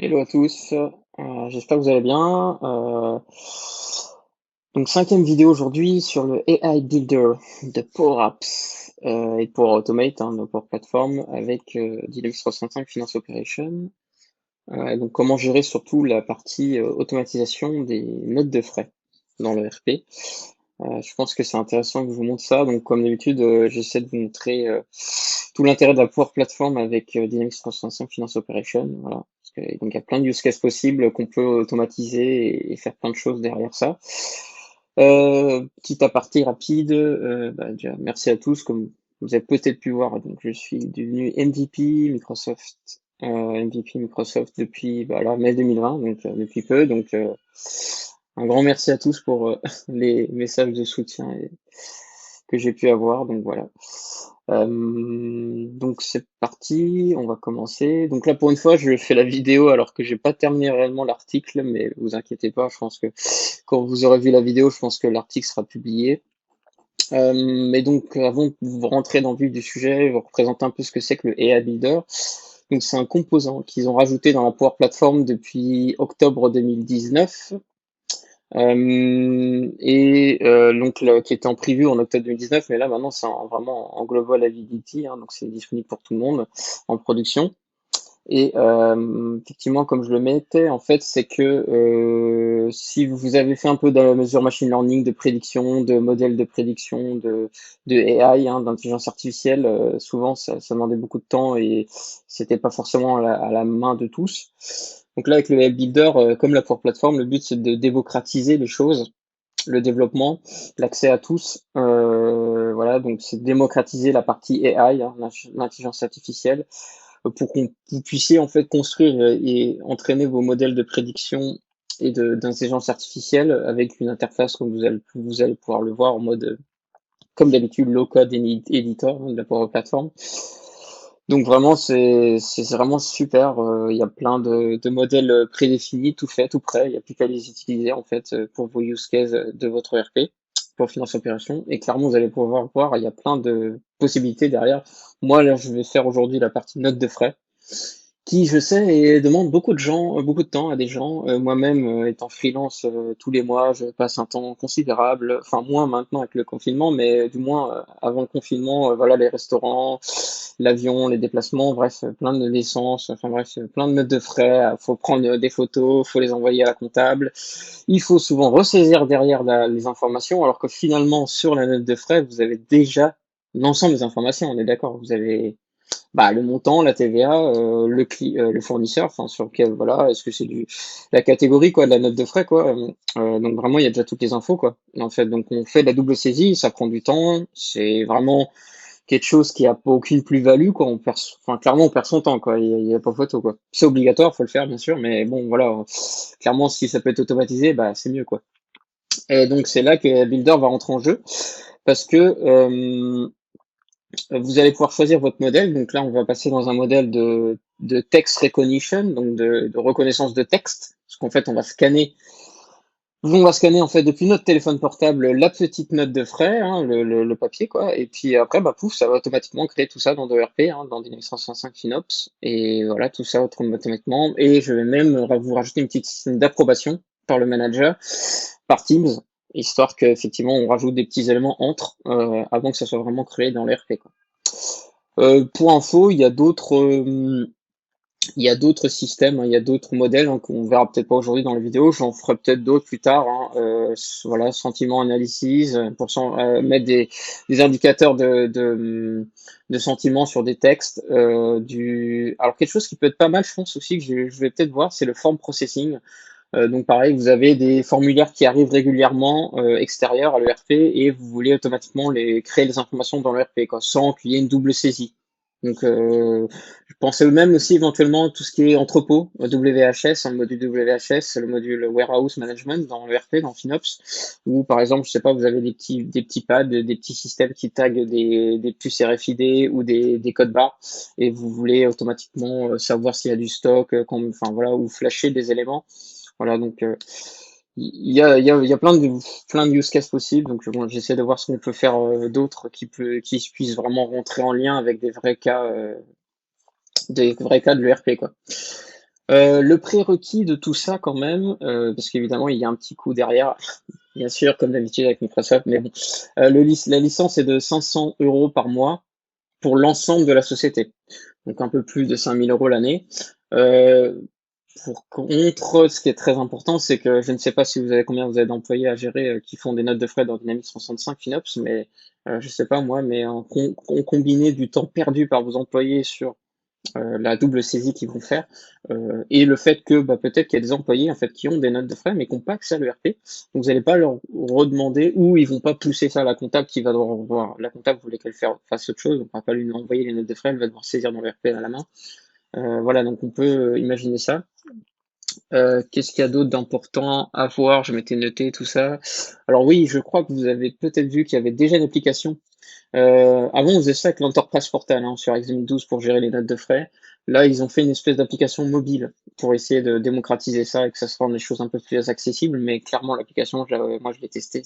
Hello à tous, j'espère que vous allez bien. Donc cinquième vidéo aujourd'hui sur le AI Builder de Power Apps et Power Automate, nos Power Platform avec Dynamics 365 Finance Operation. Donc comment gérer surtout la partie automatisation des notes de frais dans le RP. Je pense que c'est intéressant que je vous montre ça. Donc comme d'habitude, j'essaie de vous montrer tout l'intérêt de la Power Platform avec Dynamics 365 Finance Operation. Voilà. Donc il y a plein de use cases possibles qu'on peut automatiser et faire plein de choses derrière ça. Petit aparté rapide, déjà, merci à tous. Comme vous avez peut-être pu voir, donc je suis devenu MVP Microsoft depuis mai 2020, donc depuis peu. Donc un grand merci à tous pour les messages de soutien que j'ai pu avoir. Donc voilà. Donc c'est parti, on va commencer. Donc là pour une fois je fais la vidéo alors que j'ai pas terminé réellement l'article, mais vous inquiétez pas, je pense que quand vous aurez vu la vidéo, je pense que l'article sera publié. Mais donc avant de vous rentrer dans le vif du sujet, je vais vous représenter un peu ce que c'est que le AI Builder. Donc c'est un composant qu'ils ont rajouté dans la Power Platform depuis octobre 2019. Donc qui était en preview en octobre 2019, mais là maintenant c'est vraiment en global availability, donc c'est disponible pour tout le monde en production. Et effectivement, comme je le mettais, en fait, c'est que si vous avez fait un peu de la mesure machine learning, de prédiction, de modèles de prédiction, de AI, d'intelligence artificielle, souvent ça demandait beaucoup de temps et c'était pas forcément à la main de tous. Donc là, avec le Web Builder, comme la Power Platform, le but c'est de démocratiser les choses, le développement, l'accès à tous. Voilà, donc c'est démocratiser la partie AI, l'intelligence artificielle, pour que vous puissiez en fait construire et entraîner vos modèles de prédiction et d'intelligence artificielle avec une interface comme vous allez pouvoir le voir en mode, comme d'habitude, low code editor, de la Power Platform. Donc vraiment, c'est vraiment super. Il y a plein de modèles prédéfinis, tout fait, tout prêt. Il n'y a plus qu'à les utiliser en fait pour vos use cases de votre ERP pour finance opération. Et clairement, vous allez pouvoir voir, il y a plein de possibilités derrière. Moi, là, je vais faire aujourd'hui la partie note de frais qui, je sais, demande beaucoup de temps à des gens. Moi-même, étant freelance, tous les mois, je passe un temps considérable, enfin moins maintenant avec le confinement, mais du moins avant le confinement, voilà, les restaurants, l'avion, les déplacements, bref, plein de naissances, enfin bref, plein de notes de frais. Faut prendre des photos, faut les envoyer à la comptable. Il faut souvent ressaisir derrière les informations, alors que finalement, sur la note de frais, vous avez déjà l'ensemble des informations. On est d'accord, vous avez le montant, la TVA, le fournisseur, enfin sur lequel voilà, est-ce que c'est du la catégorie quoi de la note de frais quoi. Donc vraiment il y a déjà toutes les infos quoi. En fait, donc on fait de la double saisie, ça prend du temps, c'est vraiment quelque chose qui a aucune plus-value quoi. Enfin clairement on perd son temps quoi. Il y a pas photo quoi. C'est obligatoire, faut le faire bien sûr, mais bon voilà, clairement si ça peut être automatisé, c'est mieux quoi. Et donc c'est là que Builder va rentrer en jeu parce que vous allez pouvoir choisir votre modèle. Donc là, on va passer dans un modèle de text recognition, donc de reconnaissance de texte. Parce qu'en fait, on va scanner en fait depuis notre téléphone portable la petite note de frais, le papier quoi. Et puis après, pouf, ça va automatiquement créer tout ça dans de l'ERP, dans Dynamics 365 FinOps. Et voilà, tout ça automatiquement. Et je vais même vous rajouter une petite système d'approbation par le manager, par Teams, histoire qu'effectivement on rajoute des petits éléments entre avant que ça soit vraiment créé dans l'ERP quoi. Pour info, il y a d'autres systèmes, il y a d'autres modèles qu'on verra peut-être pas aujourd'hui dans la vidéo. J'en ferai peut-être d'autres plus tard. Voilà, sentiment analysis mettre des indicateurs de sentiments sur des textes. Alors quelque chose qui peut être pas mal, je pense aussi que je vais peut-être voir, c'est le form processing. Donc pareil, vous avez des formulaires qui arrivent régulièrement extérieurs à l'ERP et vous voulez automatiquement créer les informations dans l'ERP, quoi, sans qu'il y ait une double saisie. Donc je pensais même aussi éventuellement tout ce qui est entrepôt, WHS, le module WHS, le module Warehouse Management dans l'ERP, dans FinOps, où par exemple, je sais pas, vous avez des petits pads, des petits systèmes qui taguent des puces RFID ou des codes barres, et vous voulez automatiquement savoir s'il y a du stock, enfin voilà, ou flasher des éléments. Voilà, donc il y a plein de use cases possibles. Donc bon, j'essaie de voir ce qu'on peut faire d'autre qui puisse vraiment rentrer en lien avec des vrais cas de l'ERP quoi. Le prérequis de tout ça quand même, parce qu'évidemment il y a un petit coût derrière, bien sûr, comme d'habitude avec Microsoft, mais bon, la licence est de 500 euros par mois pour l'ensemble de la société, donc un peu plus de 5 000 € l'année. Euh, pour contre, ce qui est très important, c'est que je ne sais pas si vous avez combien vous avez d'employés à gérer qui font des notes de frais dans Dynamics 365 FinOps, mais je sais pas moi, mais en combiné du temps perdu par vos employés sur la double saisie qu'ils vont faire, et le fait que bah, peut-être qu'il y a des employés en fait qui ont des notes de frais mais qui n'ont pas accès à l'ERP, donc vous n'allez pas leur redemander ou ils vont pas pousser ça à la comptable qui va devoir voir. La comptable voulait qu'elle fasse autre chose, on ne va pas lui envoyer les notes de frais, elle va devoir saisir dans l'ERP à la main. Voilà, donc on peut imaginer ça. Qu'est-ce qu'il y a d'autre d'important à voir? Je m'étais noté tout ça. Alors oui, je crois que vous avez peut-être vu qu'il y avait déjà une application avant, on faisait ça avec l'Enterprise Portal sur Exim 12 pour gérer les notes de frais. Là, ils ont fait une espèce d'application mobile pour essayer de démocratiser ça et que ça se rende des choses un peu plus accessibles. Mais clairement, l'application, moi, je l'ai testée,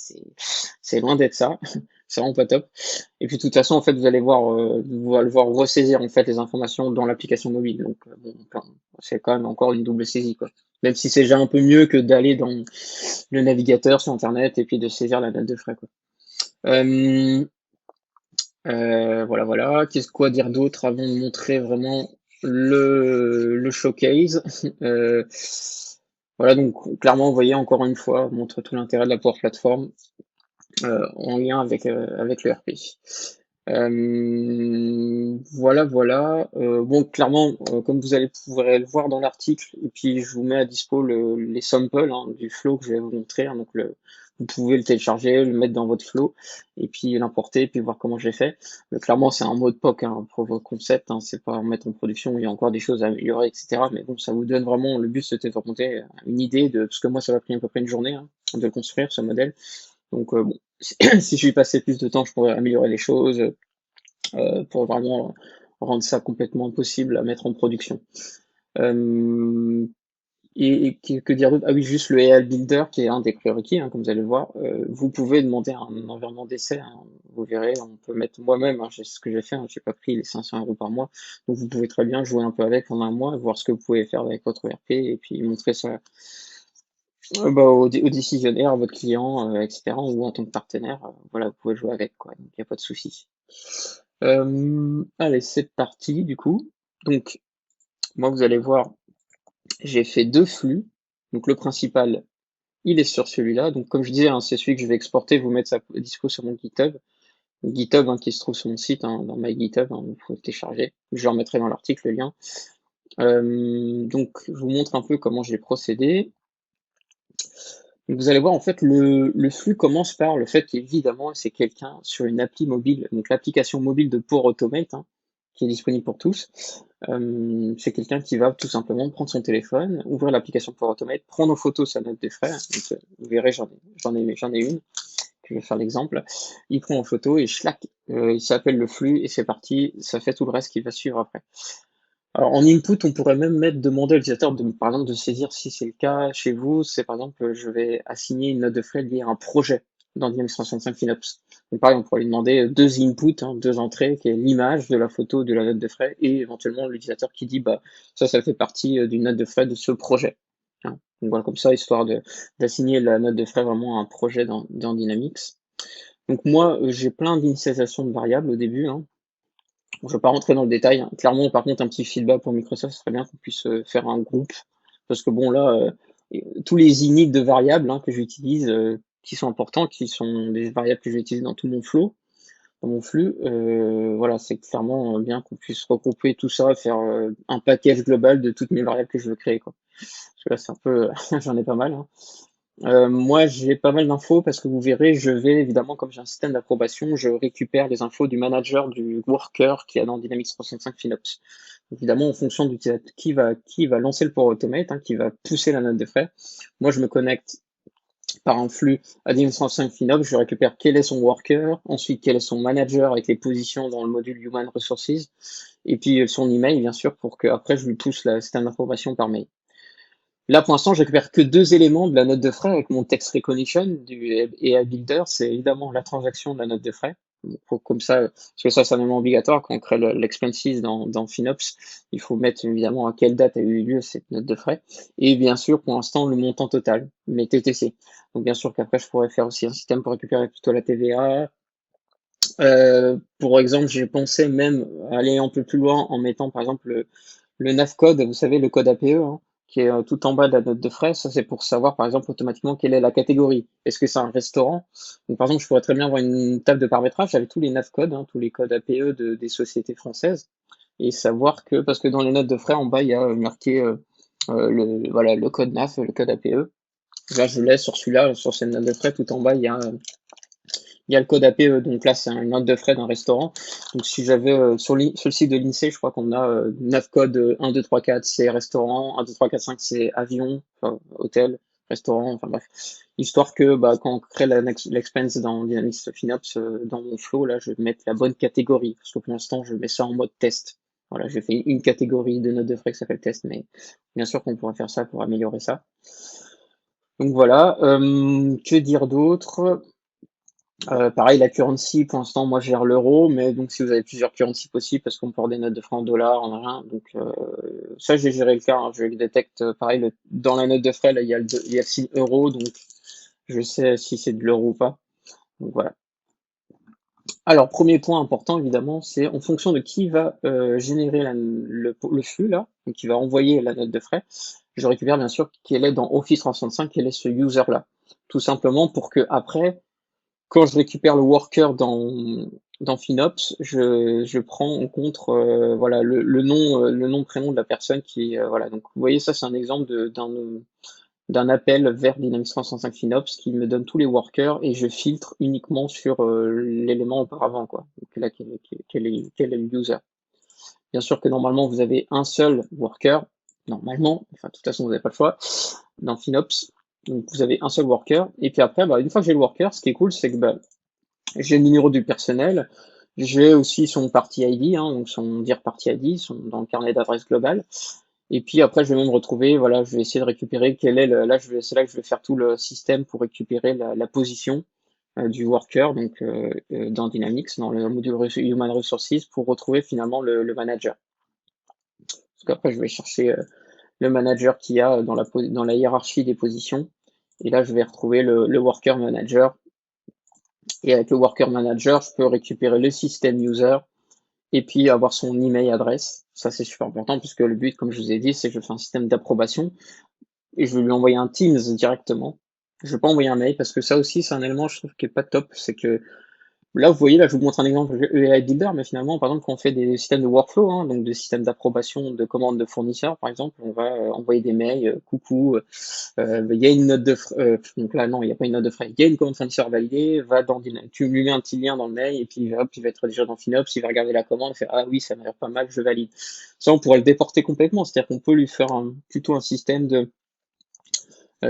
c'est loin d'être ça. C'est vraiment pas top. Et puis, de toute façon, en fait, vous allez voir, vous allez voir ressaisir en fait les informations dans l'application mobile. Donc, bon, enfin, c'est quand même encore une double saisie, quoi. Même si c'est déjà un peu mieux que d'aller dans le navigateur sur Internet et puis de saisir la note de frais, quoi. Euh, voilà, voilà. Qu'est-ce quoi dire d'autre avant de montrer vraiment le showcase? Euh, voilà, donc clairement, vous voyez, encore une fois, on montre tout l'intérêt de la Power Platform en lien avec le RP. Voilà, voilà. Bon, clairement, comme vous allez pouvoir le voir dans l'article, et puis je vous mets à dispo les samples du flow que je vais vous montrer. Donc vous pouvez le télécharger, le mettre dans votre flow, et puis l'importer, puis voir comment je l'ai fait. Mais clairement, c'est un mode POC pour vos concepts. C'est pas en mettre en production. Il y a encore des choses à améliorer, etc. Mais bon, ça vous donne vraiment le but, c'était de remonter une idée de parce que moi, ça m'a pris à peu près une journée de le construire ce modèle. Donc bon, si je suis passé plus de temps, je pourrais améliorer les choses pour vraiment rendre ça complètement impossible à mettre en production. Euh, que dire d'autre? Ah oui, juste le AI Builder, qui est un des prérequis, comme vous allez le voir. Vous pouvez demander un environnement d'essai. Vous verrez, on peut mettre moi-même, c'est ce que j'ai fait. J'ai pas pris les 500 € par mois. Donc vous pouvez très bien jouer un peu avec pendant un mois, voir ce que vous pouvez faire avec votre ERP et puis montrer ça bah, aux décisionnaires, à votre client, etc. ou en tant que partenaire. Voilà, vous pouvez jouer avec, quoi. Donc il n'y a pas de souci. Allez, c'est parti du coup. Donc, moi, vous allez voir, j'ai fait deux flux. Donc, le principal, il est sur celui-là. Donc, comme je disais, c'est celui que je vais exporter, vous mettre ça à dispo sur mon GitHub. GitHub qui se trouve sur mon site, dans my GitHub, vous pouvez le télécharger. Je le remettrai dans l'article, le lien. Donc, je vous montre un peu comment j'ai procédé. Donc, vous allez voir, en fait, le flux commence par le fait qu'évidemment, c'est quelqu'un sur une appli mobile, donc l'application mobile de Power Automate, qui est disponible pour tous. C'est quelqu'un qui va tout simplement prendre son téléphone, ouvrir l'application Power Automate, prendre en photo sa note de frais. Donc, vous verrez, j'en ai une. Je vais faire l'exemple. Il prend en photo et schlac, il s'appelle le flux et c'est parti. Ça fait tout le reste qui va suivre après. Alors, en input, on pourrait même demander à l'utilisateur par exemple, de saisir si c'est le cas chez vous. C'est par exemple, je vais assigner une note de frais liée à un projet dans Dynamics 365 FinOps. Donc, pareil, on pourrait lui demander deux inputs, deux entrées, qui est l'image de la photo de la note de frais et éventuellement l'utilisateur qui dit, bah, ça fait partie d'une note de frais de ce projet. Donc voilà, comme ça, histoire d'assigner la note de frais vraiment à un projet dans Dynamics. Donc moi, j'ai plein d'initialisations de variables au début. Je ne vais pas rentrer dans le détail. Clairement, par contre, un petit feedback pour Microsoft, ce serait bien qu'on puisse faire un groupe. Parce que bon, là, tous les init de variables que j'utilise, qui sont importants, qui sont des variables que je vais utiliser dans tout mon flow, dans mon flux, voilà, c'est clairement bien qu'on puisse regrouper tout ça, faire un package global de toutes mes variables que je veux créer, quoi. Parce que là, c'est un peu, j'en ai pas mal. Moi, j'ai pas mal d'infos parce que vous verrez, je vais évidemment, comme j'ai un système d'approbation, je récupère les infos du manager, du worker qui a dans Dynamics 365 FinOps. Évidemment, en fonction du qui va lancer le Power Automate, qui va pousser la note de frais. Moi, je me connecte par un flux à Dynamics 365 FinOps, je récupère quel est son worker, ensuite quel est son manager avec les positions dans le module Human Resources, et puis son email, bien sûr, pour que après je lui pousse la système d'information par mail. Là, pour l'instant, je récupère que deux éléments de la note de frais avec mon text recognition du AI Builder. C'est évidemment la transaction de la note de frais. comme ça, parce que ça, c'est un élément obligatoire quand on crée l'expenses dans FinOps. Il faut mettre évidemment à quelle date a eu lieu cette note de frais. Et bien sûr, pour l'instant, le montant total, mes TTC. Donc bien sûr qu'après, je pourrais faire aussi un système pour récupérer plutôt la TVA. Pour exemple, j'ai pensé même aller un peu plus loin en mettant par exemple le NAF code, vous savez, le code APE, hein, qui est tout en bas de la note de frais. Ça, c'est pour savoir par exemple automatiquement quelle est la catégorie. Est-ce que c'est un restaurant? Donc par exemple, je pourrais très bien avoir une table de paramétrage avec tous les NAF codes, hein, tous les codes APE des sociétés françaises, et savoir que, parce que dans les notes de frais en bas, il y a marqué voilà, le code NAF, le code APE. Là, je l'ai sur celui-là, sur cette note de frais, tout en bas, il y a le code APE, donc là c'est une note de frais d'un restaurant. Donc si j'avais sur le site de l'INSEE, je crois qu'on a 9 codes 1, 2, 3, 4 c'est restaurant, 1, 2, 3, 4, 5 c'est avion, enfin, hôtel, restaurant, enfin bref. Histoire que bah, quand on crée l'expense dans Dynamics FinOps, dans mon flow, là je vais mettre la bonne catégorie. Parce que pour l'instant je mets ça en mode test. Voilà, j'ai fait une catégorie de notes de frais qui s'appelle test, mais bien sûr qu'on pourrait faire ça pour améliorer ça. Donc voilà, que dire d'autre? Pareil, la currency, pour l'instant, moi, je gère l'euro, mais donc si vous avez plusieurs currencies possibles, parce qu'on peut avoir des notes de frais en dollars, en rien, donc ça, j'ai géré le cas, hein, je détecte, pareil, dans la note de frais, là, il y a le signe euro, donc je sais si c'est de l'euro ou pas. Donc voilà. Alors, premier point important, évidemment, c'est en fonction de qui va générer le flux, là, donc qui va envoyer la note de frais, je récupère bien sûr quel est dans Office 365, quel est ce user-là. Tout simplement pour que après, quand je récupère le worker dans FinOps, je prends en compte voilà, le nom, prénom de la personne qui voilà. Donc vous voyez, ça c'est un exemple d'un appel vers Dynamics 365 FinOps qui me donne tous les workers et je filtre uniquement sur l'élément auparavant, quoi. Donc là, quel est le user. Bien sûr que normalement vous avez un seul worker, normalement, enfin de toute façon vous n'avez pas le choix, dans FinOps. Donc vous avez un seul worker, et puis après, bah, une fois que j'ai le worker, ce qui est cool, c'est que bah, j'ai le numéro du personnel, j'ai aussi son party ID, hein, donc son dire party ID, dans le carnet d'adresse global. Et puis après, je vais même retrouver, voilà, je vais essayer de récupérer quel est là, c'est là que je vais faire tout le système pour récupérer la position du worker, donc dans Dynamics, dans le module Human Resources, pour retrouver finalement le manager. Parce qu'après, je vais chercher le manager qu'il y a dans la hiérarchie des positions. Et là, je vais retrouver le worker manager. Et avec le worker manager, je peux récupérer le système user et puis avoir son email adresse. Ça, c'est super important puisque le but, comme je vous ai dit, c'est que je fais un système d'approbation et je vais lui envoyer un Teams directement. Je ne vais pas envoyer un mail parce que ça aussi, c'est un élément, je trouve, qui est pas top. C'est que là, vous voyez, là, je vous montre un exemple AI Builder, mais finalement, par exemple, quand on fait des systèmes de workflow, hein, donc des systèmes d'approbation de commandes de fournisseurs, par exemple, on va envoyer des mails, coucou, il y a une note de frais, donc là, non, il n'y a pas une note de frais, il y a une commande fournisseur validée, va dans Dynamics, tu lui mets un petit lien dans le mail, et puis hop, il va être rédigé dans FinOps, il va regarder la commande, il fait, ah oui, ça m'a l'air pas mal, je valide. Ça, on pourrait le déporter complètement, c'est-à-dire qu'on peut lui faire plutôt un système de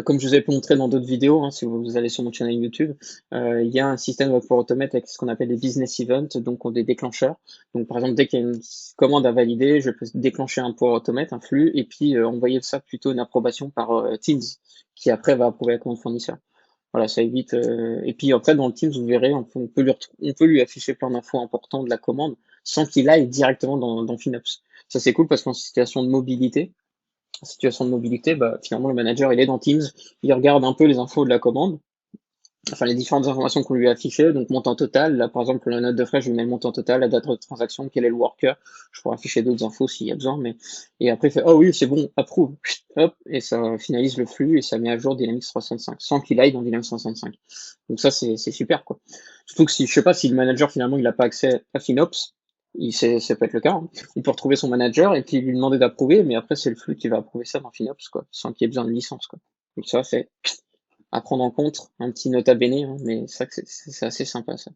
comme je vous ai montré dans d'autres vidéos, hein, si vous allez sur mon channel YouTube, il y a un système pour automate avec ce qu'on appelle des business events, donc des déclencheurs. Donc par exemple, dès qu'il y a une commande à valider, je peux déclencher un pour automate, un flux, et puis envoyer ça plutôt une approbation par Teams, qui après va approuver la commande fournisseur. Voilà, ça évite. Et puis après, dans le Teams, vous verrez, on peut lui afficher plein d'infos importantes de la commande sans qu'il aille directement dans FinOps. Ça c'est cool parce qu'en situation de mobilité, situation de mobilité, bah, finalement, le manager, il est dans Teams, il regarde un peu les infos de la commande, enfin, les différentes informations qu'on lui a affichées, donc montant total, là, par exemple, pour la note de frais, je lui mets le montant total, la date de transaction, quel est le worker, je pourrais afficher d'autres infos s'il y a besoin, mais, et après, il fait, oh oui, c'est bon, approuve, hop, et ça finalise le flux, et ça met à jour Dynamics 365, sans qu'il aille dans Dynamics 365. Donc ça, c'est super, quoi. Surtout que si, je sais pas, si le manager, finalement, il n'a pas accès à FinOps, ça peut être le cas, hein. On peut retrouver son manager et puis lui demander d'approuver, mais après c'est le flux qui va approuver ça dans FinOps, quoi, sans qu'il y ait besoin de licence, quoi. Donc ça c'est à prendre en compte, un petit nota bene, hein, mais ça c'est assez sympa ça.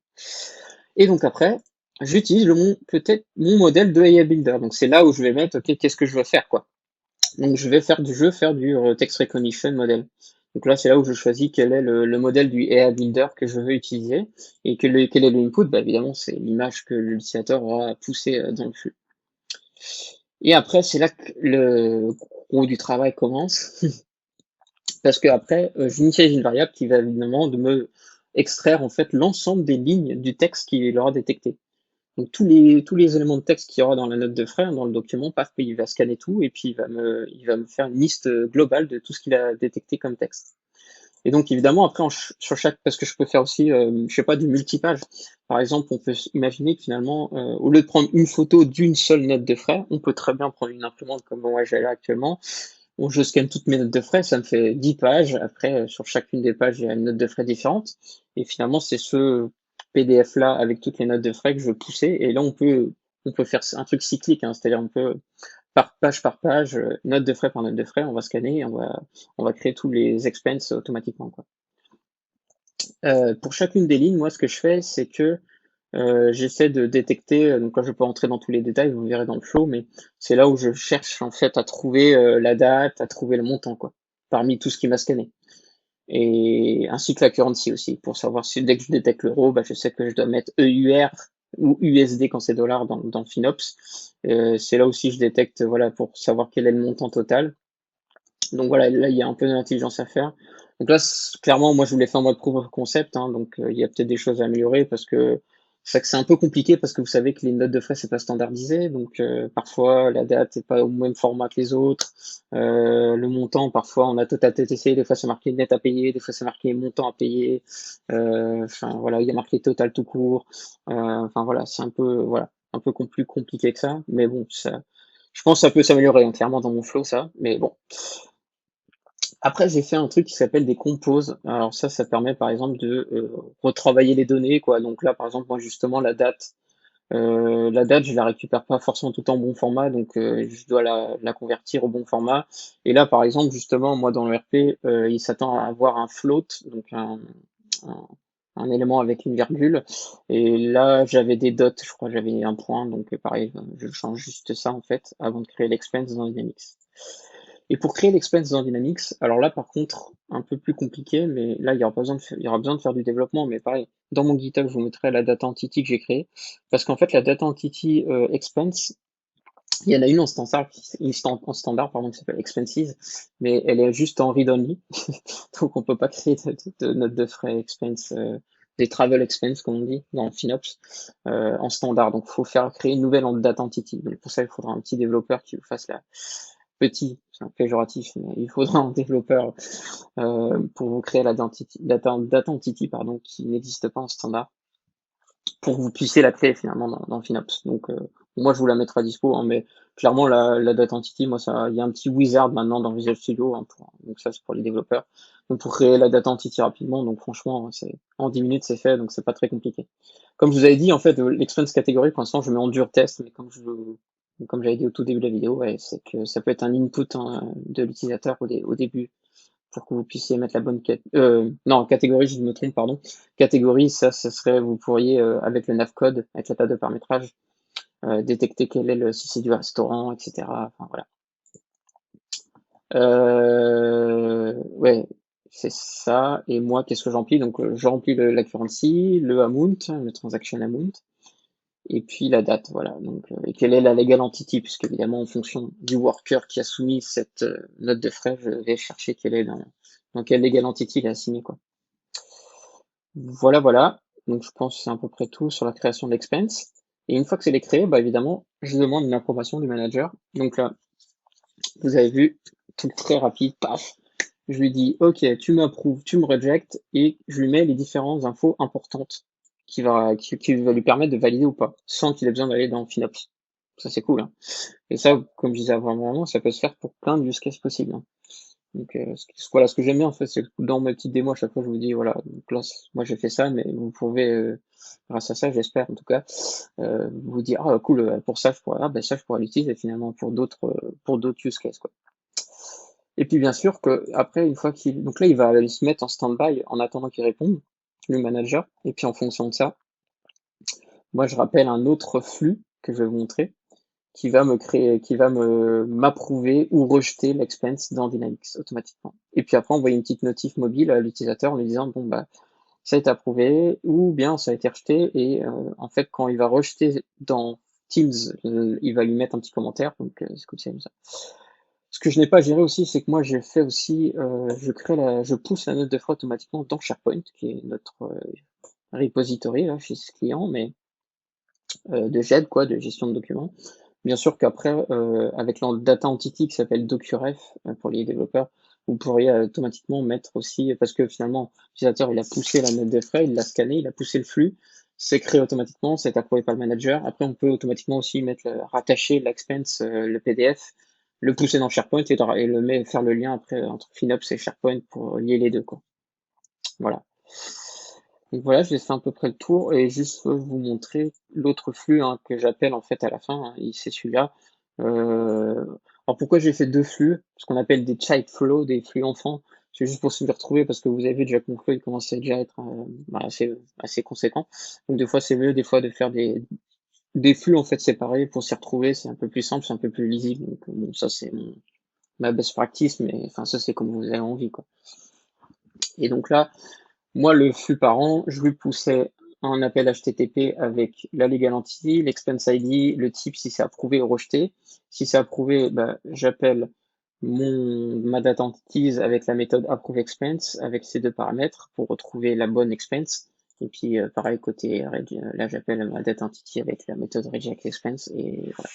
Et donc après, j'utilise peut-être mon modèle de AI Builder. Donc c'est là où je vais mettre, ok, qu'est-ce que je veux faire, quoi. Donc je vais faire du text recognition model. Donc là, c'est là où je choisis quel est le modèle du AI Builder que je veux utiliser et quel est l'input. Bah, évidemment, c'est l'image que l'utilisateur aura poussée dans le flux. Et après, c'est là que le gros du travail commence. Parce que après, j'initialise une variable qui va évidemment extraire en fait l'ensemble des lignes du texte qu'il aura détecté. Donc tous les éléments de texte qu'il y aura dans la note de frais, dans le document, paf, il va scanner tout et puis il va me faire une liste globale de tout ce qu'il a détecté comme texte. Et donc évidemment après sur chaque, parce que je peux faire aussi, je sais pas, du multipage. Par exemple, on peut imaginer que finalement, au lieu de prendre une photo d'une seule note de frais, on peut très bien prendre une imprimante comme moi j'ai là actuellement. Bon, je scanne toutes mes notes de frais, ça me fait 10 pages. Après, sur chacune des pages, il y a une note de frais différente. Et finalement, c'est ce PDF-là avec toutes les notes de frais que je veux pousser. Et là, on peut faire un truc cyclique, hein, c'est-à-dire on peut par page, note de frais par note de frais, on va scanner et on va créer tous les expenses automatiquement, quoi. Pour chacune des lignes, moi, ce que je fais, c'est que j'essaie de détecter, donc quand je peux entrer dans tous les détails, vous verrez dans le flow, mais c'est là où je cherche en fait à trouver la date, à trouver le montant, quoi, parmi tout ce qui m'a scanné. Et ainsi que la currency aussi, pour savoir si dès que je détecte l'euro, bah, je sais que je dois mettre EUR ou USD quand c'est dollar dans Finops. C'est là aussi je détecte, voilà, pour savoir quel est le montant total. Donc voilà, là il y a un peu d'intelligence à faire. Donc là, clairement, moi je voulais faire en mode proof of concept, hein, donc il y a peut-être des choses à améliorer parce que c'est vrai que c'est un peu compliqué parce que vous savez que les notes de frais c'est pas standardisé, donc parfois la date est pas au même format que les autres. Le montant, parfois on a total TTC, des fois c'est marqué net à payer, des fois c'est marqué montant à payer. Enfin voilà, il y a marqué total tout court. Enfin voilà, c'est un peu voilà un peu plus compliqué que ça, mais bon ça. Je pense que ça peut s'améliorer, hein, clairement dans mon flow, ça. Mais bon, après, j'ai fait un truc qui s'appelle des composes. Alors ça permet par exemple de retravailler les données, quoi. Donc là, par exemple, moi justement, la date, je la récupère pas forcément tout en bon format, donc je dois la convertir au bon format. Et là, par exemple, justement, moi dans le RP, il s'attend à avoir un float, donc un, un élément avec une virgule. Et là, j'avais des dots, je crois, j'avais un point, donc pareil, je change juste ça en fait avant de créer l'expense dans Dynamics. Et pour créer l'expense dans Dynamics, alors là par contre, un peu plus compliqué, mais là il y aura pas besoin de il y aura besoin de faire du développement, mais pareil, dans mon GitHub, je vous mettrai la data entity que j'ai créée, parce qu'en fait la data entity expense, il y en a une en standard, en standard pardon, qui s'appelle expenses, mais elle est juste en read-only, donc on peut pas créer de note de frais expense, des travel expense comme on dit dans Finops en standard. Donc il faut faire créer une nouvelle en data entity. Donc pour ça il faudra un petit développeur qui vous fasse la petit, c'est un péjoratif, mais il faudra un développeur pour vous créer la data entity pardon, qui n'existe pas en standard, pour que vous puissiez la créer finalement dans Finops. Donc moi je vous la mettrai à dispo, hein, mais clairement la data entity, moi ça, il y a un petit wizard maintenant dans Visual Studio, hein, donc ça c'est pour les développeurs. Donc pour créer la data entity rapidement, donc franchement c'est en 10 minutes c'est fait, donc c'est pas très compliqué. Comme je vous avais dit, en fait, l'expense catégorie, pour l'instant, je mets en dur test, mais comme j'avais dit au tout début de la vidéo, ouais, c'est que ça peut être un input hein, de l'utilisateur au début pour que vous puissiez mettre la bonne non, catégorie, je me trompe, pardon. Catégorie, ça serait, vous pourriez, avec le navcode, avec la table de paramétrage, détecter quel est si c'est du restaurant, etc. Enfin, voilà. Ouais, c'est ça. Et moi, qu'est-ce que j'emplis? Donc, je remplis la currency, le amount, le transaction amount, et puis la date, voilà. Donc, et quelle est la legal entity, puisque évidemment, en fonction du worker qui a soumis cette note de frais, je vais chercher quelle est dans quelle legal entity il est assigné, quoi. Voilà, voilà. Donc, je pense que c'est à peu près tout sur la création d'expense. Et une fois que c'est créé, bah, évidemment, je demande une approbation du manager. Donc là, vous avez vu, tout très rapide, paf. Je lui dis, OK, tu m'approuves, tu me rejectes, et je lui mets les différentes infos importantes qui va lui permettre de valider ou pas, sans qu'il ait besoin d'aller dans FinOps. Ça, c'est cool, hein. Et ça, comme je disais avant, ça peut se faire pour plein de use cases possibles, hein. Donc, voilà, ce que j'aime bien, en fait, c'est que dans mes petites démos, à chaque fois, je vous dis, voilà, donc là, moi, j'ai fait ça, mais vous pouvez, grâce à ça, j'espère, en tout cas, vous dire, ah, cool, pour ça, ben, ça, je pourrais l'utiliser finalement pour d'autres use cases, quoi. Et puis bien sûr que après une fois donc là il va se mettre en stand-by en attendant qu'il réponde, le manager, et puis en fonction de ça, moi je rappelle un autre flux que je vais vous montrer qui va me m'approuver ou rejeter l'expense dans Dynamics automatiquement. Et puis après envoyer une petite notif mobile à l'utilisateur en lui disant bon bah ça a été approuvé ou bien ça a été rejeté, et en fait quand il va rejeter dans Teams, il va lui mettre un petit commentaire, donc c'est comme ça. Ce que je n'ai pas géré aussi, c'est que moi j'ai fait aussi, je pousse la note de frais automatiquement dans SharePoint, qui est notre repository là, chez ce client, mais de GED, quoi, de gestion de documents. Bien sûr qu'après, avec la data entity qui s'appelle docuref pour les développeurs, vous pourriez automatiquement mettre aussi, parce que finalement, l'utilisateur il a poussé la note de frais, il l'a scanné, il a poussé le flux, c'est créé automatiquement, c'est approuvé par le manager. Après, on peut automatiquement aussi mettre rattacher l'expense, le PDF, le pousser dans SharePoint et faire le lien après entre FinOps et SharePoint pour lier les deux, quoi. Voilà. Donc voilà, j'ai fait à peu près le tour et juste vous montrer l'autre flux hein, que j'appelle en fait à la fin, hein, c'est celui-là. Alors pourquoi j'ai fait deux flux? Ce qu'on appelle des child flow, des flux enfants. C'est juste pour se les retrouver parce que vous avez vu déjà que mon flux il commençait déjà à être assez conséquent. Donc des fois c'est mieux des fois de faire des flux en fait séparés pour s'y retrouver, c'est un peu plus simple, c'est un peu plus lisible. Donc bon, ça c'est ma best practice, mais enfin ça c'est comme vous avez envie quoi. Et donc là, moi, le flux parent, je lui poussais un appel HTTP avec la legal entity, l'expense ID, le type si c'est approuvé ou rejeté. Si c'est approuvé, bah, j'appelle ma data entities avec la méthode approve expense avec ces deux paramètres pour retrouver la bonne expense. Et puis, pareil, côté là, j'appelle ma data entity avec la méthode reject expense et voilà.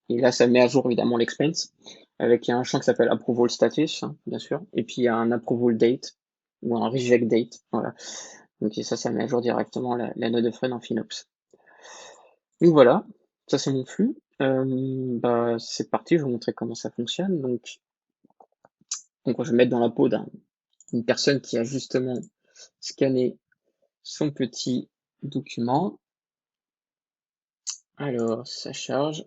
Et là, ça met à jour évidemment l'expense avec un champ qui s'appelle approval status, hein, bien sûr, et puis il y a un approval date ou un reject date, voilà. Donc ça met à jour directement la note de frais dans FinOps. Donc voilà, ça c'est mon flux. Bah, c'est parti, je vais vous montrer comment ça fonctionne. Donc je vais mettre dans la peau d'une personne qui a justement scanné son petit document. Alors, ça charge.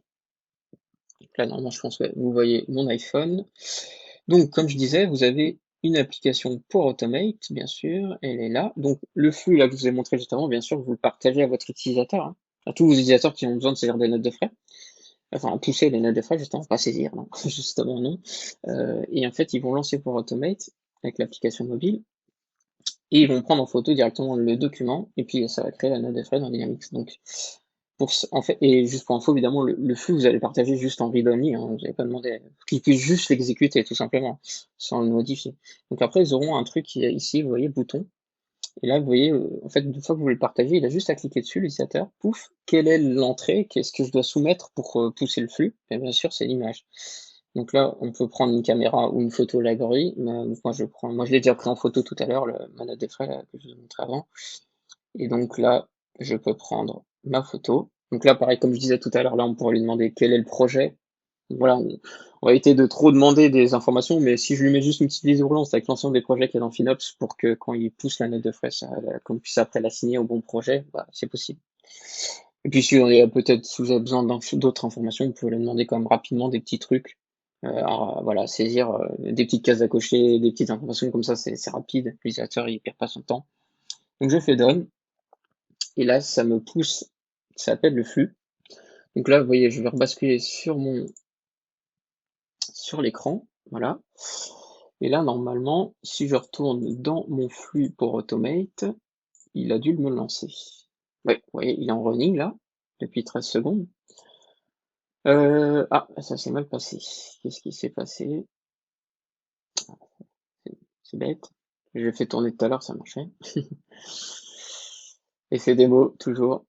Donc là, normalement, je pense que vous voyez mon iPhone. Donc, comme je disais, vous avez une application pour Automate, bien sûr, elle est là. Donc, le flux là que je vous ai montré juste avant, bien sûr, vous le partagez à votre utilisateur, hein, à tous vos utilisateurs qui ont besoin de saisir des notes de frais. Enfin, pousser les notes de frais, justement, pas saisir, non, justement, non. Et en fait, ils vont lancer pour Automate avec l'application mobile et ils vont prendre en photo directement le document et puis ça va créer la note de frais dans Dynamics. Donc, en fait, et juste pour info, évidemment, le flux, vous allez partager juste en read-only, hein, vous n'allez pas demander qu'ils puissent juste l'exécuter, tout simplement, sans le modifier. Donc après, ils auront un truc qui est ici, vous voyez, bouton. Et là, vous voyez, en fait, une fois que vous le partagez, il a juste à cliquer dessus, l'utilisateur, pouf, quelle est l'entrée, qu'est-ce que je dois soumettre pour pousser le flux? Et bien sûr, c'est l'image. Donc là, on peut prendre une caméra ou une photo library. Moi, je l'ai déjà pris en photo tout à l'heure, ma note de frais là, que je vous ai montré avant. Et donc là, je peux prendre ma photo. Donc là, pareil, comme je disais tout à l'heure, là, on pourrait lui demander quel est le projet. Donc voilà, on va éviter de trop demander des informations, mais si je lui mets juste une petite liste roulante avec l'ensemble des projets qu'il y a dans FinOps pour que quand il pousse la note de frais, qu'on puisse après l'assigner au bon projet, bah, c'est possible. Et puis si vous avez besoin d'autres informations, vous pouvez lui demander quand même rapidement des petits trucs. Alors, voilà, saisir des petites cases à cocher, des petites informations comme ça, c'est rapide. L'utilisateur, il perd pas son temps. Donc je fais done. Et là, ça me pousse, ça appelle le flux. Donc là, vous voyez, je vais rebasculer sur l'écran, voilà. Et là, normalement, si je retourne dans mon flux pour Automate, il a dû me le lancer. Oui, vous voyez, il est en running là, depuis 13 secondes. Ah, ça s'est mal passé. Qu'est-ce qui s'est passé? C'est bête. Je l'ai fait tourner tout à l'heure, ça marchait. Effet démo, toujours.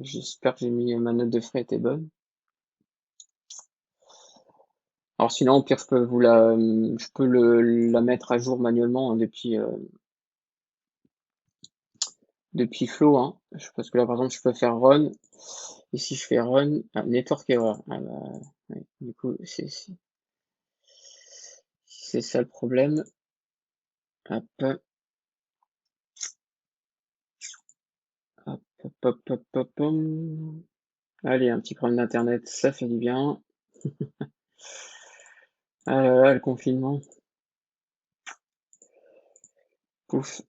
J'espère que j'ai mis ma note de frais était bonne. Alors sinon, au pire, je peux la mettre à jour manuellement hein, depuis Flow, hein. Parce que là, par exemple, je peux faire run. Et si je fais run, network error. Ah bah, ouais, du coup, c'est ça le problème. Hop, hop, hop, hop, hop, hop. Allez, un petit problème d'internet, ça fait du bien. Ah là là, le confinement. Pouf.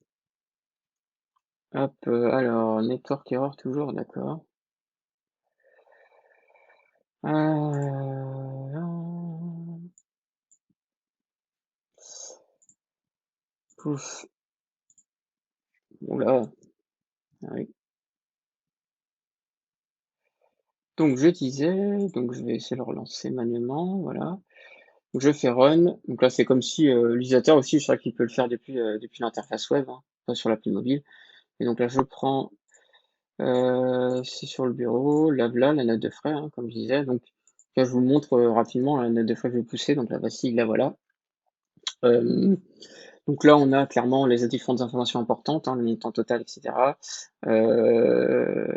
Hop, alors, network error toujours, d'accord. Pouf. Oula. Ah oui. Donc je disais, donc je vais essayer de le relancer manuellement, voilà. Donc je fais run, donc là c'est comme si l'utilisateur aussi, je crois qu'il peut le faire depuis l'interface web, hein, pas sur l'appli mobile. Et donc là je prends, c'est sur le bureau, là voilà la note de frais, hein, comme je disais. Donc là je vous montre rapidement la note de frais que je vais pousser, donc là voici, la voilà. Euh, donc là on a clairement les différentes informations importantes, hein, le montant total, etc. Euh,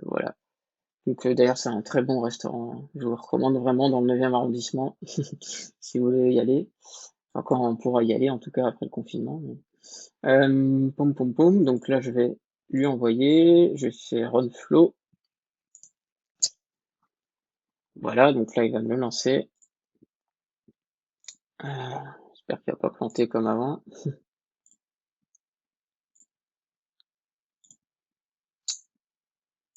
voilà. Donc d'ailleurs c'est un très bon restaurant, hein. Je vous le recommande vraiment dans le 9e arrondissement, si vous voulez y aller. Enfin, quand on pourra y aller, en tout cas après le confinement. Pom pom pom, donc là je vais lui envoyer, je fais run flow, voilà, donc là il va me le lancer. J'espère qu'il va pas planter comme avant.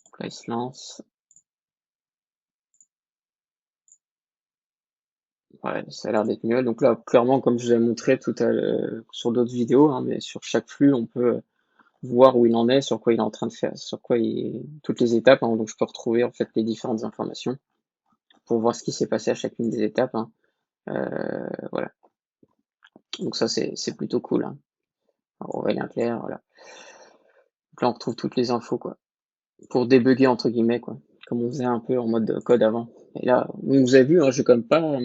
Donc là il se lance. Ouais, ça a l'air d'être mieux. Donc là, clairement, comme je vous ai montré tout à l'heure sur d'autres vidéos, hein, mais sur chaque flux, on peut voir où il en est, sur quoi il est en train de faire, sur quoi toutes les étapes, hein, donc je peux retrouver en fait les différentes informations pour voir ce qui s'est passé à chacune des étapes, hein. Voilà. Donc ça c'est plutôt cool, hein. Alors, Aurélien Clerc, voilà. Donc là on retrouve toutes les infos quoi, pour débugger entre guillemets quoi, comme on faisait un peu en mode code avant. Et là, vous avez vu, hein, j'ai quand même pas,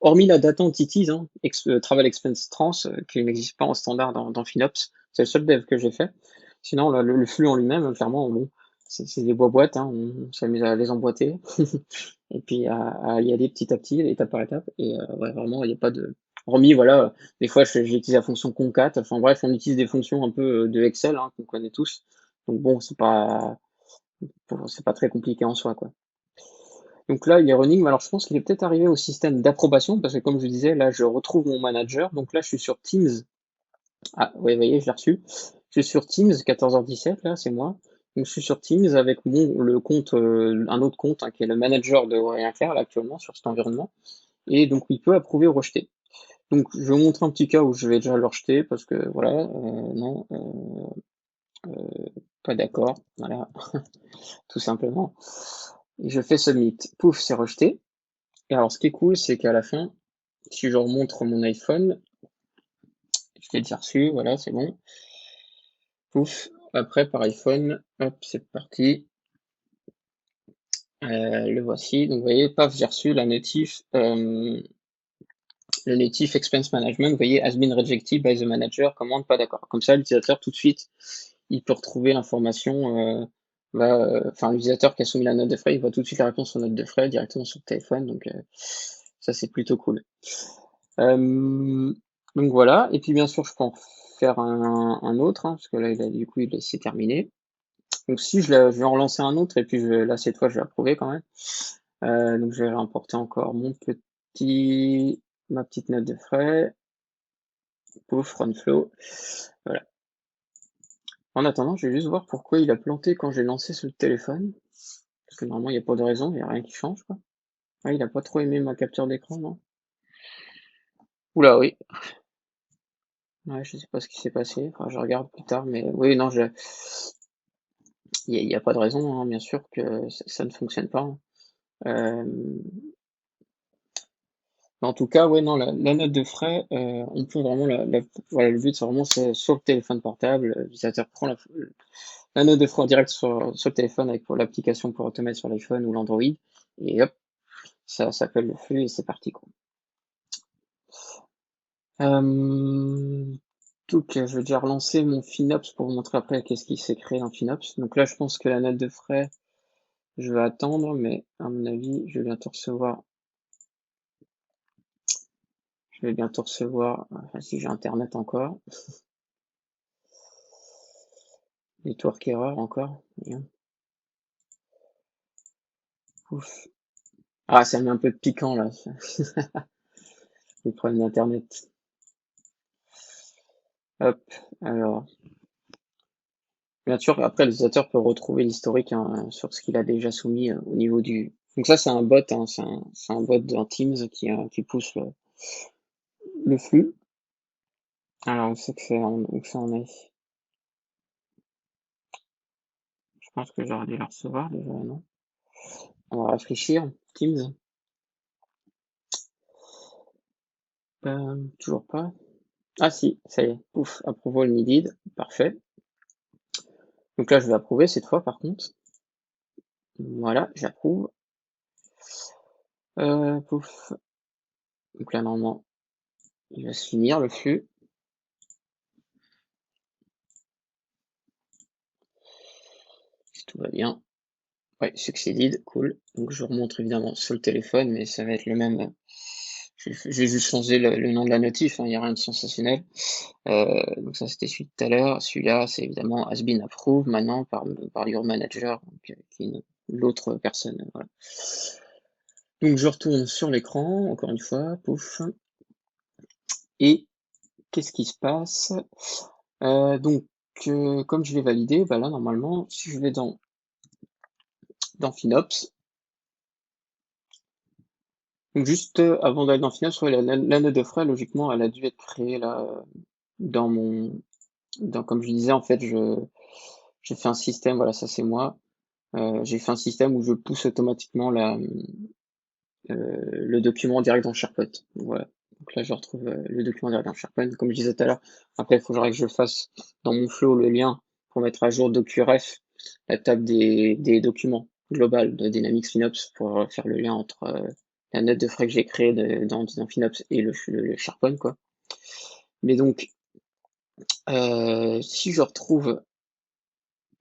hormis la data entities, hein, Travel Expense Trans, qui n'existe pas en standard dans FinOps, c'est le seul dev que j'ai fait. Sinon, le flux en lui-même, clairement, bon, c'est des boîtes, hein, on s'amuse à les emboîter, et puis à y aller petit à petit, étape par étape, et ouais, vraiment, il n'y a pas de... Hormis, voilà, des fois, j'utilise la fonction concat, enfin bref, on utilise des fonctions un peu de Excel, hein, qu'on connaît tous, donc bon, c'est pas très compliqué en soi, quoi. Donc là, il est running, mais alors je pense qu'il est peut-être arrivé au système d'approbation, parce que comme je vous disais, là, je retrouve mon manager, donc là, je suis sur Teams. Ah, oui, vous voyez, je l'ai reçu. Je suis sur Teams, 14h17, là, c'est moi. Donc je suis sur Teams avec le compte, un autre compte, hein, qui est le manager de Rien Clair, là, actuellement, sur cet environnement. Et donc, il peut approuver ou rejeter. Donc, je vais vous montrer un petit cas où je vais déjà le rejeter, parce que, voilà, non, pas d'accord, voilà, tout simplement. Et je fais submit. Pouf, c'est rejeté. Et alors, ce qui est cool, c'est qu'à la fin, si je remontre mon iPhone, je l'ai déjà reçu, voilà, c'est bon. Pouf, après par iPhone, hop, c'est parti. Le voici. Donc vous voyez, paf, j'ai reçu la notif, le native expense management. Vous voyez, has been rejected by the manager. Commande pas d'accord. Comme ça, l'utilisateur tout de suite, il peut retrouver l'information. Enfin, l'utilisateur qui a soumis la note de frais, il voit tout de suite la réponse aux notes de frais directement sur le téléphone. Donc ça, c'est plutôt cool. Euh, donc voilà, et puis bien sûr, je peux en faire un autre, hein, parce que là, du coup, c'est terminé. Donc si je vais en relancer un autre, et puis là, cette fois, je vais approuver quand même. Donc je vais remporter encore ma petite note de frais. Pouf, run flow. Voilà. En attendant, je vais juste voir pourquoi il a planté quand j'ai lancé sur le téléphone. Parce que normalement, il n'y a pas de raison, il n'y a rien qui change, quoi. Ah, il a pas trop aimé ma capture d'écran, non? Oula, oui. Ouais, je sais pas ce qui s'est passé. Enfin, je regarde plus tard, mais oui, non, il y a pas de raison, hein, bien sûr, que ça ne fonctionne pas, hein. Euh, mais en tout cas, ouais, non, la note de frais, on peut vraiment voilà, le but, c'est vraiment sur le téléphone portable, l'utilisateur prend la note de frais en direct sur le téléphone avec pour l'application pour automater sur l'iPhone ou l'Android, et hop, ça s'appelle le flux et c'est parti, quoi. Donc, je vais déjà relancer mon FinOps pour vous montrer après qu'est-ce qui s'est créé dans FinOps. Donc là, je pense que la note de frais, je vais attendre, mais à mon avis, je vais bientôt recevoir, enfin, si j'ai Internet encore, network error encore, bien. Ouf. Ah, ça met un peu de piquant là, les problèmes d'internet. Hop, alors, bien sûr, après l'utilisateur peut retrouver l'historique, hein, sur ce qu'il a déjà soumis au niveau du. Donc ça, c'est un bot, hein, c'est un bot dans Teams qui pousse le flux. Alors, on sait que où ça en est. Je pense que j'aurais dû le recevoir déjà, non? On va réfléchir. Teams. Toujours pas. Ah si, ça y est. Ouf, approval needed. Parfait. Donc là, je vais approuver cette fois, par contre. Voilà, j'approuve. Pouf. Donc là, normalement, il va se finir le flux. Si tout va bien. Ouais, succeeded, cool. Donc je remonte évidemment sur le téléphone, mais ça va être le même. J'ai juste changé le nom de la notif, hein, il n'y a rien de sensationnel. Donc ça c'était celui de tout à l'heure. Celui-là, c'est évidemment has been approved maintenant par your manager, donc, qui est l'autre personne. Voilà. Donc je retourne sur l'écran, encore une fois, pouf. Et qu'est-ce qui se passe? Donc comme je l'ai validé, bah là normalement, si je vais dans FinOps, donc juste avant d'aller dans FinOps, ouais, la note de frais, logiquement, elle a dû être créée là dans comme je disais, en fait, j'ai fait un système, voilà, ça c'est moi. J'ai fait un système où je pousse automatiquement le document direct dans SharePoint. Voilà. Donc là, je retrouve le document direct dans SharePoint. Comme je disais tout à l'heure, après, il faudrait que je fasse dans mon flow le lien pour mettre à jour DocuRef, la table des documents global de Dynamics FinOps pour faire le lien entre la note de frais que j'ai créée dans FinOps et le SharePoint, quoi. Mais donc, si je retrouve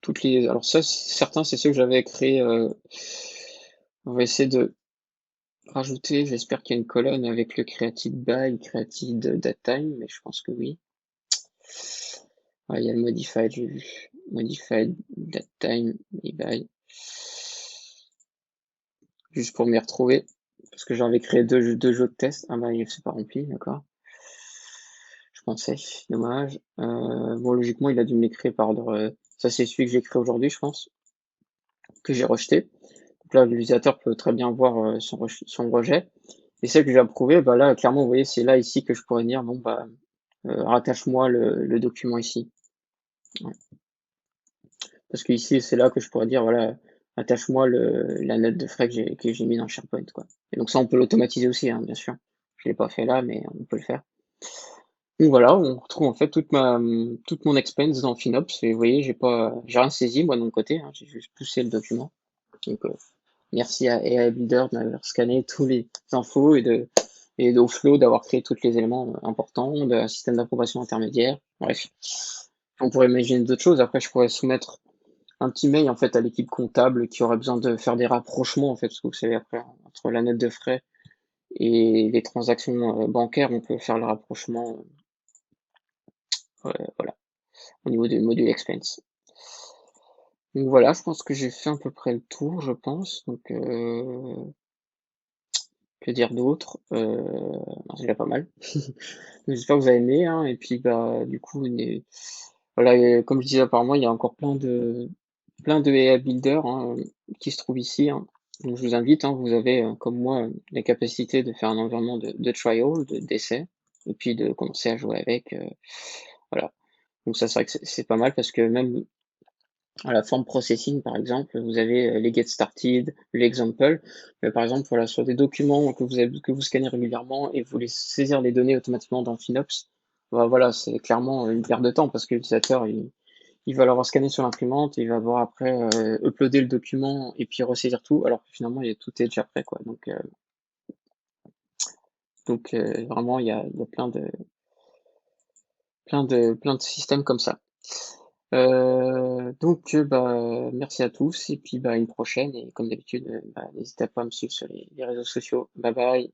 toutes les... Alors ça, certains, c'est ceux que j'avais créés. On va essayer de rajouter, j'espère qu'il y a une colonne avec le created by, created datetime, mais je pense que oui. Ouais, il y a le modified, j'ai vu. Modified datetime et by. Juste pour m'y retrouver. Parce que j'avais créé deux jeux de test. Ah bah, c'est pas rempli, d'accord. Je pensais, dommage. Bon, logiquement, il a dû me les créer par ordre. Ça, c'est celui que j'ai créé aujourd'hui, je pense, que j'ai rejeté. Donc là, l'utilisateur peut très bien voir son rejet. Et celle que j'ai approuvée, bah là, clairement, vous voyez, c'est là, ici, que je pourrais dire, bon, bah, rattache-moi le document ici. Ouais. Parce que ici, c'est là que je pourrais dire, voilà, attache-moi la note de frais que j'ai mis dans SharePoint, quoi. Et donc ça, on peut l'automatiser aussi, hein, bien sûr. Je l'ai pas fait là, mais on peut le faire. Donc voilà, on retrouve en fait toute mon expense dans FinOps. Et vous voyez, j'ai rien saisi, moi, de mon côté, hein, j'ai juste poussé le document. Donc, merci à AI Builder de m'avoir scanné tous les infos et d'Oflow d'avoir créé tous les éléments importants, d'un système d'approbation intermédiaire. Bref, on pourrait imaginer d'autres choses. Après, je pourrais soumettre un petit mail en fait à l'équipe comptable qui aurait besoin de faire des rapprochements en fait, parce que vous savez après entre la note de frais et les transactions bancaires, on peut faire le rapprochement, voilà, au niveau du module expense. Donc voilà, je pense que j'ai fait à peu près le tour, je pense. Donc que dire d'autre? C'est déjà pas mal. J'espère que vous avez aimé, hein, et puis bah du coup voilà, comme je disais apparemment il y a encore plein de AI builders, hein, qui se trouvent ici, hein. Donc je vous invite, hein, vous avez comme moi la capacité de faire un environnement de trial, d'essai, et puis de commencer à jouer avec. Voilà. Donc ça c'est vrai que c'est pas mal parce que même à la forme processing, par exemple, vous avez les get started, l'example. Par exemple, voilà, sur des documents que vous scannez régulièrement et vous voulez saisir les données automatiquement dans FinOps, bah, voilà, c'est clairement une perte de temps parce que l'utilisateur, il va l'avoir scanné sur l'imprimante, il va devoir après uploader le document et puis ressaisir tout, alors que finalement, tout est déjà prêt, quoi. Donc vraiment, il y a plein de systèmes comme ça. Donc, bah, merci à tous et puis bah, à une prochaine et comme d'habitude, bah, n'hésitez pas à me suivre sur les réseaux sociaux. Bye bye.